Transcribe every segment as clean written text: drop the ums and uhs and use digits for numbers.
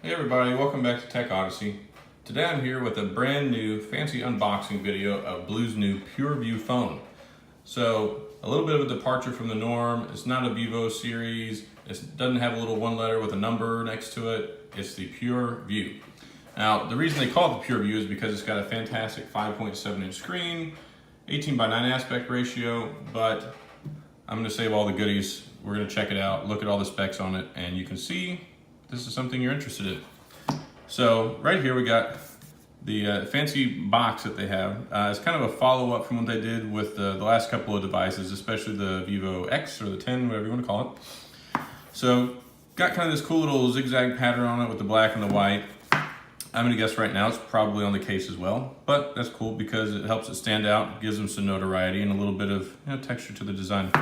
Hey everybody, welcome back to Tech Odyssey. Today I'm here with a brand new fancy unboxing video of BLU's new PureView phone. So a little bit of a departure from the norm. It's not a Vivo series. It doesn't have a little one letter with a number next to it. It's the PureView. Now the reason they call it the PureView is because it's got a fantastic 5.7 inch screen, 18:9 aspect ratio, but I'm going to save all the goodies. We're going to check it out, look at all the specs on it, and you can see this is something you're interested in. So right here we got the fancy box that they have. It's kind of a follow-up from what they did with the last couple of devices, especially the Vivo X or the 10, whatever you want to call it. So got kind of this cool little zigzag pattern on it with the black and the white. I'm gonna guess right now it's probably on the case as well, but that's cool because it helps it stand out, gives them some notoriety and a little bit of texture to the design.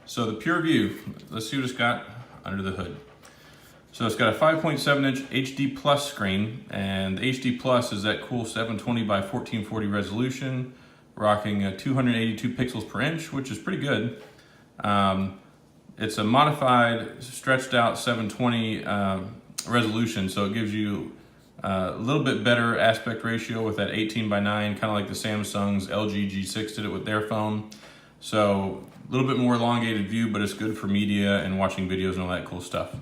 So the PureView, let's see what it's got under the hood. So it's got a 5.7 inch HD Plus screen, and the HD Plus is that cool 720 by 1440 resolution, rocking 282 pixels per inch, which is pretty good. It's a modified, stretched out 720 resolution, so it gives you a little bit better aspect ratio with that 18:9, kind of like the Samsung's LG G6 did it with their phone. So a little bit more elongated view, but it's good for media and watching videos and all that cool stuff.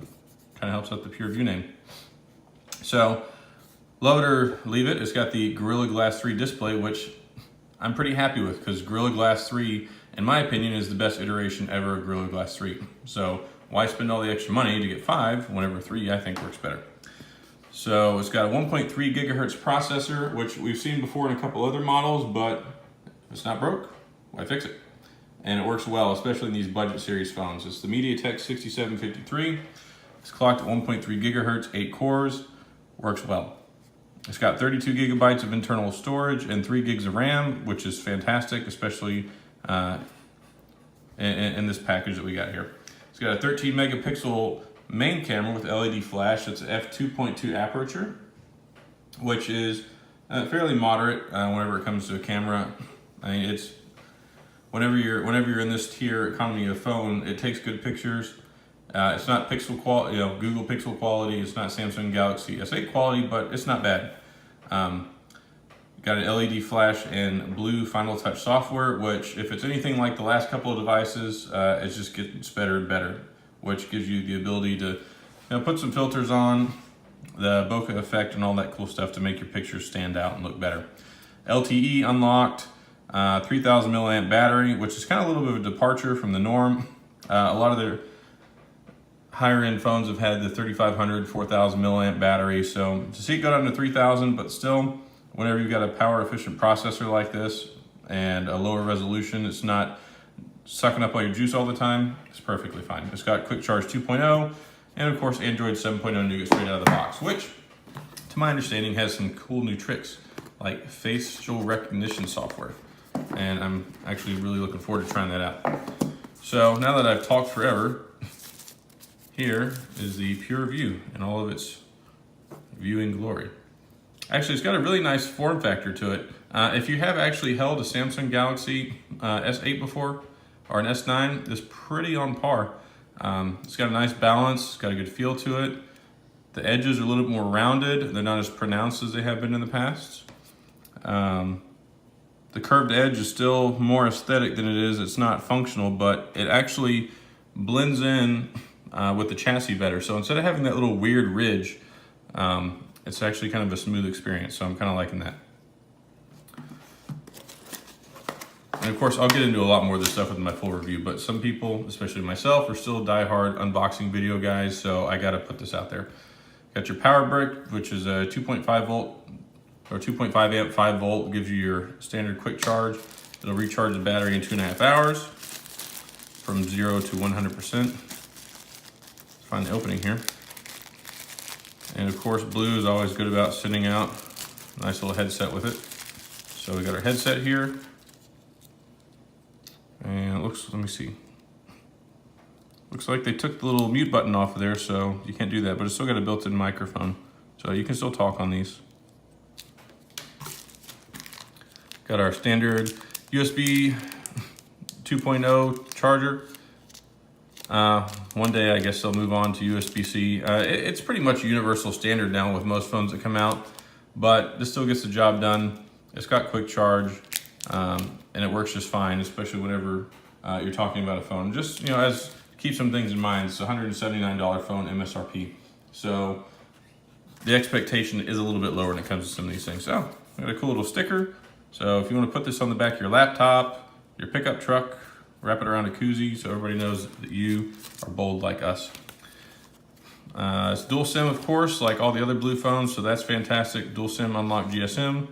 Kind of helps out the PureView name. So love it or leave it. It's got the Gorilla Glass 3 display, which I'm pretty happy with because Gorilla Glass 3, in my opinion, is the best iteration ever of Gorilla Glass 3. So why spend all the extra money to get 5 whenever 3 I think works better. So it's got a 1.3 gigahertz processor, which we've seen before in a couple other models, but if it's not broke, why fix it? And it works well, especially in these budget series phones. It's the MediaTek 6753. It's clocked at 1.3 gigahertz, 8 cores, works well. It's got 32 gigabytes of internal storage and 3 gigs of RAM, which is fantastic, especially in this package that we got here. It's got a 13 megapixel main camera with LED flash. It's f2.2 aperture, which is fairly moderate whenever it comes to a camera. I mean, it's whenever you're in this tier economy of phone, it takes good pictures. It's not pixel quality, Google Pixel quality. It's not Samsung Galaxy S8 quality, but it's not bad. Got an LED flash and blue Final Touch software, which, if it's anything like the last couple of devices, it just gets better and better, which gives you the ability to put some filters on, the bokeh effect and all that cool stuff to make your pictures stand out and look better. LTE unlocked, 3000 milliamp battery, which is kind of a little bit of a departure from the norm. A lot of their higher end phones have had the 3500, 4000 milliamp battery. So to see it go down to 3000, but still, whenever you've got a power efficient processor like this and a lower resolution, it's not sucking up all your juice all the time, it's perfectly fine. It's got Quick Charge 2.0 and of course Android 7.0 Nougat straight out of the box, which to my understanding has some cool new tricks like facial recognition software. And I'm actually really looking forward to trying that out. So now that I've talked forever, here is the PureView in all of its viewing glory. Actually, it's got a really nice form factor to it. If you have actually held a Samsung Galaxy S8 before, or an S9, it's pretty on par. It's got a nice balance, it's got a good feel to it. The edges are a little bit more rounded, they're not as pronounced as they have been in the past. The curved edge is still more aesthetic than it is, it's not functional, but it actually blends in with the chassis better. So instead of having that little weird ridge, it's actually kind of a smooth experience. So I'm kind of liking that. And of course, I'll get into a lot more of this stuff with my full review, but some people, especially myself, are still diehard unboxing video guys. So I got to put this out there. Got your power brick, which is a 2.5 volt or 2.5 amp, 5 volt, gives you your standard quick charge. It'll recharge the battery in 2.5 hours from 0 to 100%. Find the opening here. And of course, BLU is always good about sending out a nice little headset with it. So we got our headset here. And it looks, let me see. Looks like they took the little mute button off of there, so you can't do that, but it's still got a built-in microphone. So you can still talk on these. Got our standard USB 2.0 charger. One day I guess they'll move on to USB-C. It's pretty much a universal standard now with most phones that come out, but this still gets the job done. It's got quick charge, and it works just fine, especially whenever you're talking about a phone. Just, as keep some things in mind, it's a $179 phone MSRP. So the expectation is a little bit lower when it comes to some of these things. So I got a cool little sticker. So if you want to put this on the back of your laptop, your pickup truck, wrap it around a koozie so everybody knows that you are bold like us. It's dual SIM, of course, like all the other BLU phones, so that's fantastic. Dual SIM Unlocked GSM,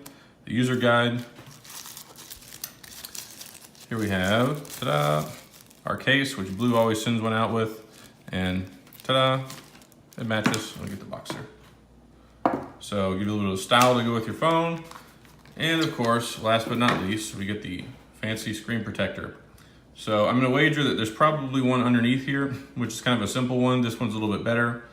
the user guide. Here we have, ta-da, our case, which BLU always sends one out with, and ta-da, it matches. Let me get the box here. So give you a little bit of style to go with your phone. And of course, last but not least, we get the fancy screen protector. So I'm gonna wager that there's probably one underneath here, which is kind of a simple one. This one's a little bit better,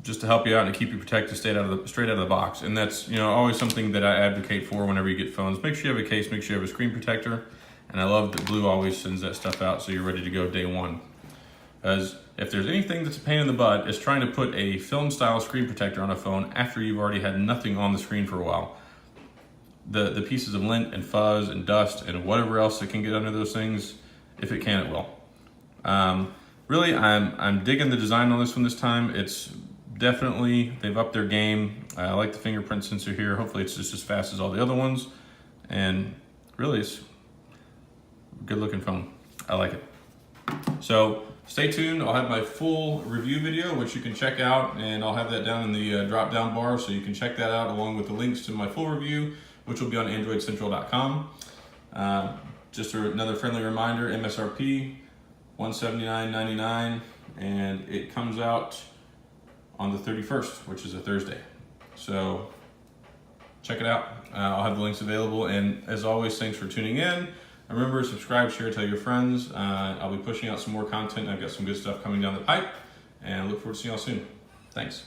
just to help you out and keep you protected straight out of the box. And that's always something that I advocate for whenever you get phones. Make sure you have a case, make sure you have a screen protector. And I love that BLU always sends that stuff out so you're ready to go day one. As if there's anything that's a pain in the butt, it's trying to put a film style screen protector on a phone after you've already had nothing on the screen for a while. The pieces of lint and fuzz and dust and whatever else that can get under those things, if it can, it will. Really, I'm digging the design on this one this time. It's definitely, they've upped their game. I like the fingerprint sensor here. Hopefully it's just as fast as all the other ones. And really, it's a good looking phone. I like it. So stay tuned. I'll have my full review video, which you can check out, and I'll have that down in the drop down bar, so you can check that out along with the links to my full review, which will be on AndroidCentral.com. Just another friendly reminder, MSRP $179.99, and it comes out on the 31st, which is a Thursday. So check it out. I'll have the links available, and as always, thanks for tuning in. Remember, subscribe, share, tell your friends. I'll be pushing out some more content. I've got some good stuff coming down the pipe, and I look forward to seeing y'all soon. Thanks.